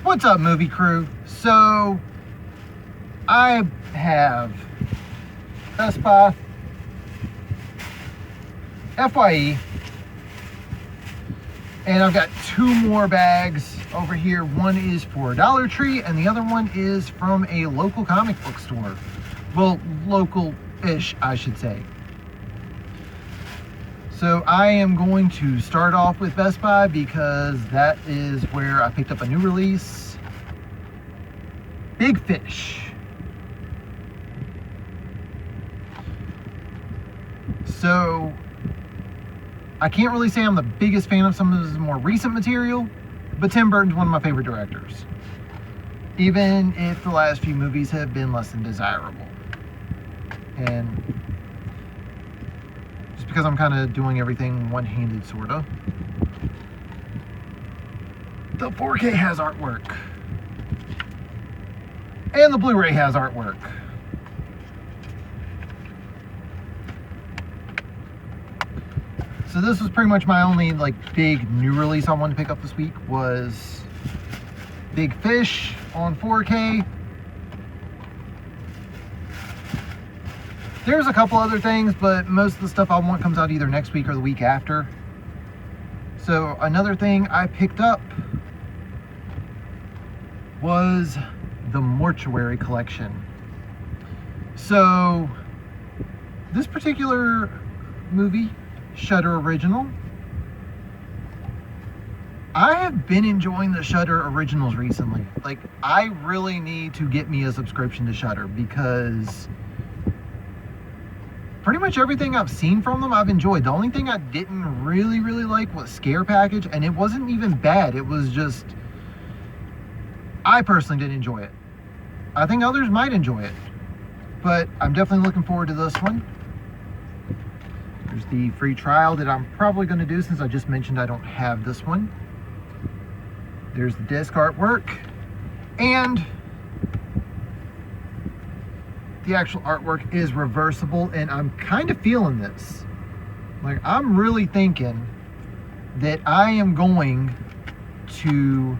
What's up, movie crew? So I have Best Buy, FYE, and I've got two more bags over here. One is for Dollar Tree and the other one is from a local comic book store. Well, local-ish, I should say. So I am going to start off with Best Buy because that is where I picked up a new release. Big Fish. So I can't really say I'm the biggest fan of some of his more recent material, but Tim Burton's one of my favorite directors, even if the last few movies have been less than desirable. And just because I'm kind of doing everything one-handed, sort of. The 4K has artwork. And the Blu-ray has artwork. So this was pretty much my only big new release I wanted to pick up this week was Big Fish on 4K. There's a couple other things, but most of the stuff I want comes out either next week or the week after. So another thing I picked up was the Mortuary Collection. So this particular movie, Shudder original, I have been enjoying the Shudder originals recently. I really need to get me a subscription to Shudder because pretty much everything I've seen from them I've enjoyed. The only thing I didn't really like was Scare Package, and it wasn't even bad. It was just, I personally didn't enjoy it. I think others might enjoy it, but I'm definitely looking forward to this one. There's the free trial that I'm probably going to do since I just mentioned I don't have this one. There's the disc artwork, and the actual artwork is reversible, and I'm kind of feeling this. I'm really thinking that I am going to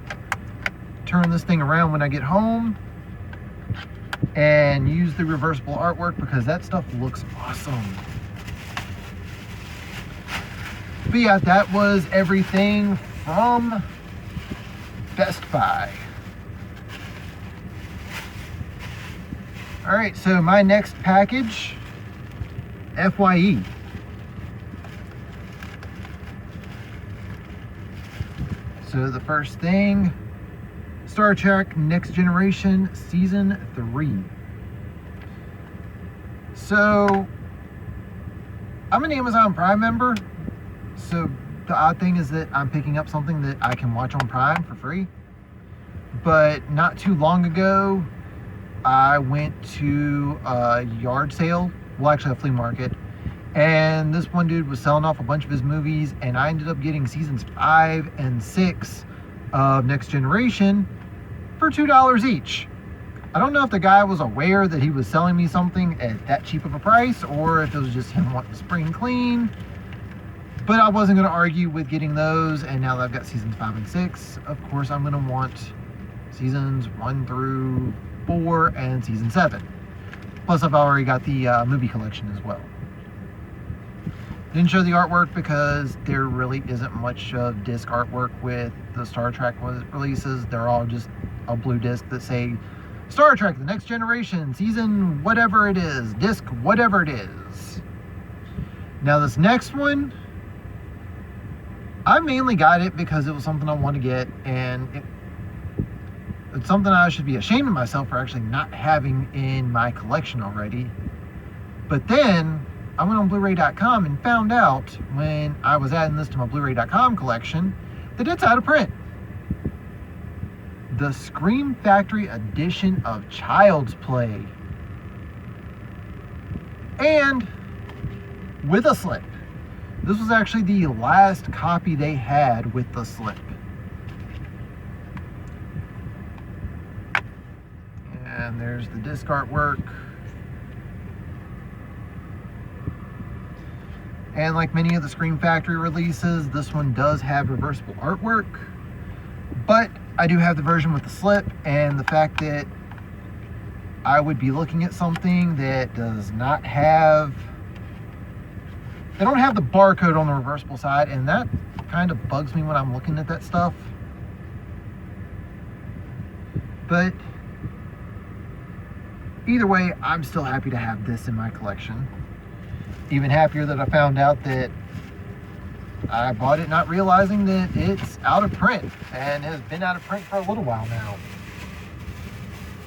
turn this thing around when I get home and use the reversible artwork because that stuff looks awesome. But yeah, that was everything from Best Buy. Alright, so my next package, FYE. So the first thing, Star Trek Next Generation Season 3. So, I'm an Amazon Prime member, so the odd thing is that I'm picking up something that I can watch on Prime for free. But not too long ago, I went to a yard sale, well actually a flea market, and this one dude was selling off a bunch of his movies, and I ended up getting seasons 5 and 6 of Next Generation for $2 each. I don't know if the guy was aware that he was selling me something at that cheap of a price, or if it was just him wanting to spring clean, but I wasn't going to argue with getting those, and now that I've got seasons 5 and 6, of course I'm going to want seasons 1 through 4 and season 7. Plus I've already got the movie collection as well. Didn't show the artwork because there really isn't much of disc artwork with the Star Trek releases. They're all just a blue disc that say Star Trek The Next Generation season whatever it is, disc whatever it is. Now this next one, I mainly got it because it was something I wanted to get, and it's something I should be ashamed of myself for actually not having in my collection already. But then I went on Blu-ray.com and found out when I was adding this to my Blu-ray.com collection that it's out of print. The Scream Factory edition of Child's Play. And with a slip. This was actually the last copy they had with the slip. And there's the disc artwork. And like many of the Scream Factory releases, this one does have reversible artwork, but I do have the version with the slip, and the fact that I would be looking at something that does not have, they don't have the barcode on the reversible side, and that kind of bugs me when I'm looking at that stuff. But either way, I'm still happy to have this in my collection. Even happier that I found out that I bought it not realizing that it's out of print and has been out of print for a little while now.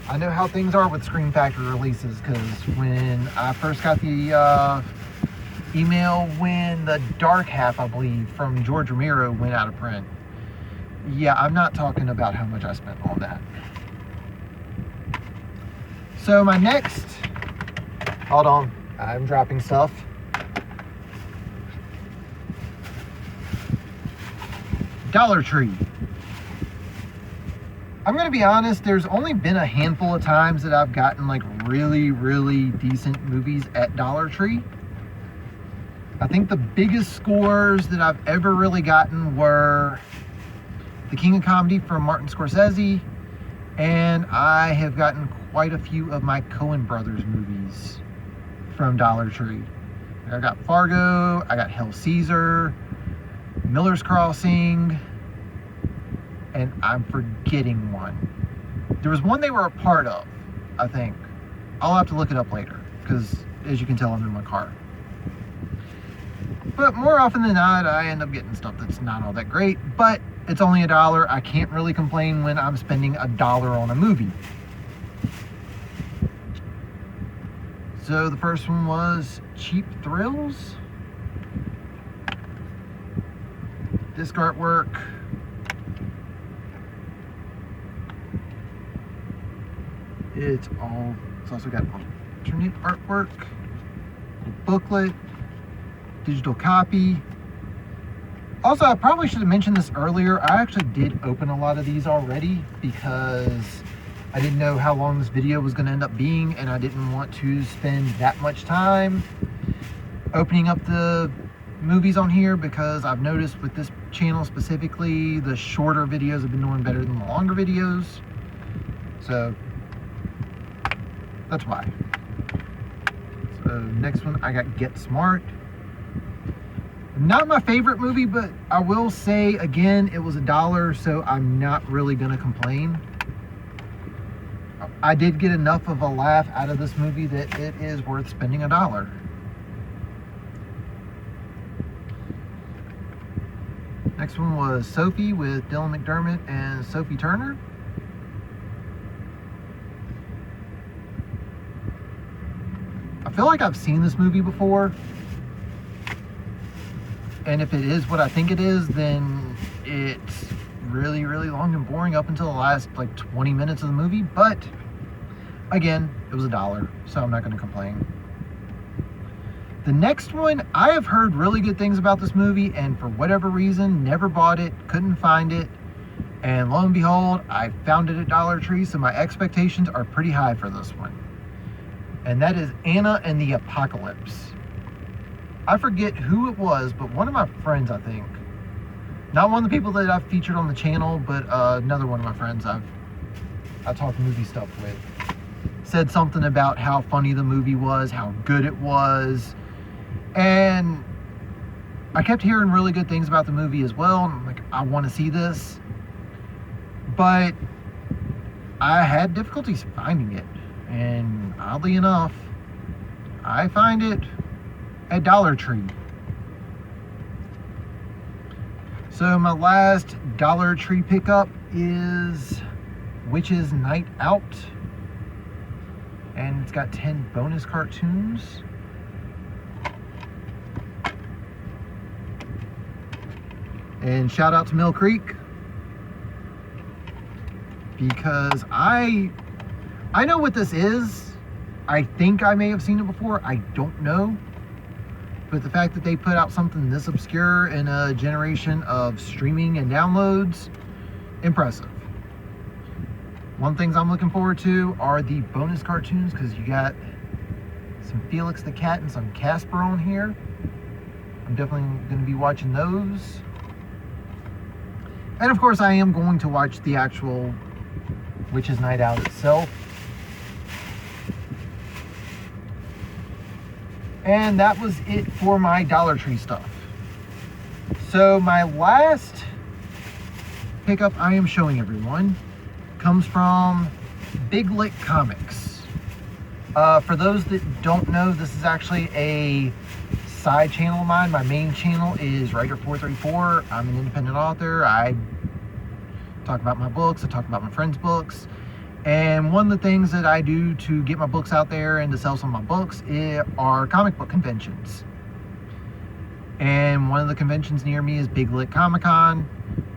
I know how things are with Scream Factory releases, because when I first got the email when the Dark Half, I believe, from George Romero went out of print. Yeah, I'm not talking about how much I spent on that. So my next, hold on, I'm dropping stuff. Dollar Tree. I'm gonna be honest, there's only been a handful of times that I've gotten like really, really decent movies at Dollar Tree. I think the biggest scores that I've ever really gotten were The King of Comedy from Martin Scorsese, and I have gotten quite a few of my Coen Brothers movies from Dollar Tree. I got Fargo, I got Hail Caesar, Miller's Crossing, and I'm forgetting one. There was one they were a part of, I think. I'll have to look it up later, because as you can tell, I'm in my car. But more often than not, I end up getting stuff that's not all that great, but it's only $1. I can't really complain when I'm spending $1 on a movie. So the first one was Cheap Thrills. Disc artwork. It's also got alternate artwork, booklet, digital copy. Also, I probably should have mentioned this earlier. I actually did open a lot of these already because I didn't know how long this video was going to end up being, and I didn't want to spend that much time opening up the movies on here, because I've noticed with this channel specifically, the shorter videos have been doing better than the longer videos. So that's why. So next one, I got Get Smart. Not my favorite movie, but I will say again, it was $1, so I'm not really gonna complain. I did get enough of a laugh out of this movie that it is worth spending $1. Next one was Sophie with Dylan McDermott and Sophie Turner. I feel like I've seen this movie before, and if it is what I think it is, then it's really, really long and boring up until the last like 20 minutes of the movie. But again, it was $1, so I'm not going to complain. The next one, I have heard really good things about this movie, and for whatever reason, never bought it, couldn't find it, and lo and behold, I found it at Dollar Tree, so my expectations are pretty high for this one. And that is Anna and the Apocalypse. I forget who it was, but one of my friends, I think. Not one of the people that I've featured on the channel, but another one of my friends I talk movie stuff with, said something about how funny the movie was, how good it was. And I kept hearing really good things about the movie as well. And I'm like, I want to see this. But I had difficulties finding it. And oddly enough, I find it at Dollar Tree. So my last Dollar Tree pickup is Witch's Night Out. And it's got 10 bonus cartoons. And shout out to Mill Creek, because I know what this is. I think I may have seen it before. I don't know. But the fact that they put out something this obscure in a generation of streaming and downloads, impressive. One thing I'm looking forward to are the bonus cartoons, because you got some Felix the Cat and some Casper on here. I'm definitely going to be watching those. And of course, I am going to watch the actual Witches Night Out itself. And that was it for my Dollar Tree stuff. So my last pickup I am showing everyone comes from Big Lick Comics. For those that don't know, this is actually a side channel of mine. My main channel is Writer434. I'm an independent author. I talk about my books. I talk about my friends' books. And one of the things that I do to get my books out there and to sell some of my books are comic book conventions. And one of the conventions near me is Big Lick Comic Con.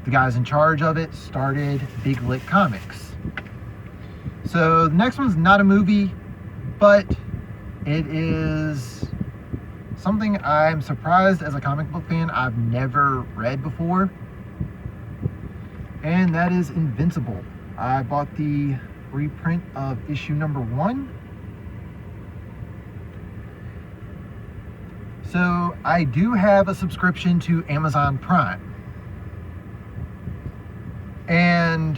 The guys in charge of it started Big Lick Comics. So the next one's not a movie, but it is something I'm surprised as a comic book fan I've never read before. And that is Invincible. I bought the reprint of issue number 1. So I do have a subscription to Amazon Prime. And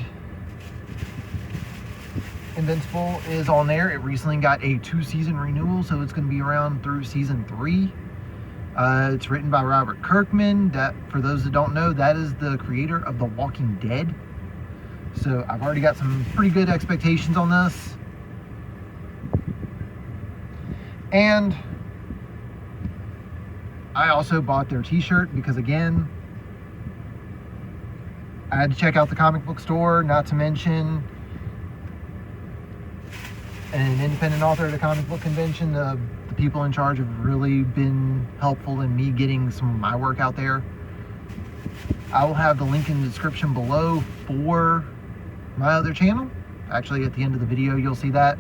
Invincible is on there. It recently got a 2-season renewal, so it's going to be around through season 3. It's written by Robert Kirkman. That, for those that don't know, that is the creator of The Walking Dead. So I've already got some pretty good expectations on this. And I also bought their t-shirt because, again, I had to check out the comic book store, not to mention an independent author at a comic book convention. The people in charge have really been helpful in me getting some of my work out there. I will have the link in the description below for my other channel. Actually, at the end of the video, you'll see that.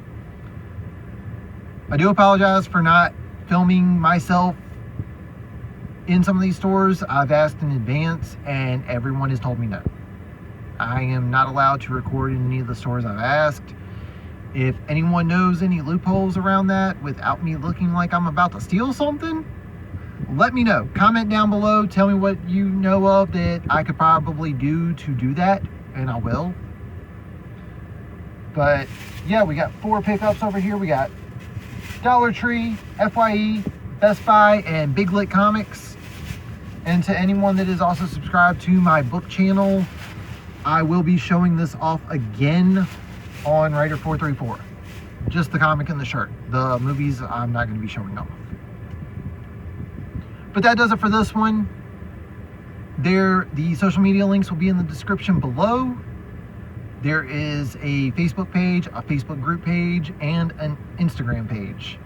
I do apologize for not filming myself in some of these stores. I've asked in advance and everyone has told me no. I am not allowed to record in any of the stores I've asked. If anyone knows any loopholes around that without me looking like I'm about to steal something, let me know. Comment down below. Tell me what you know of that I could probably do to do that, and I will. But yeah, we got 4 pickups over here. We got Dollar Tree, FYE, Best Buy, and Big Lick Comics. And to anyone that is also subscribed to my book channel, I will be showing this off again on Writer434. Just the comic and the shirt. The movies I'm not going to be showing off. But that does it for this one. The social media links will be in the description below. There is a Facebook page, a Facebook group page, and an Instagram page.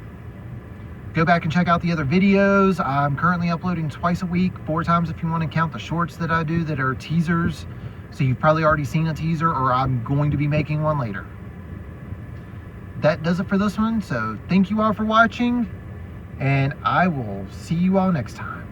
Go back and check out the other videos. I'm currently uploading twice a week, 4 times if you want to count the shorts that I do that are teasers. So you've probably already seen a teaser, or I'm going to be making one later. That does it for this one. So thank you all for watching, and I will see you all next time.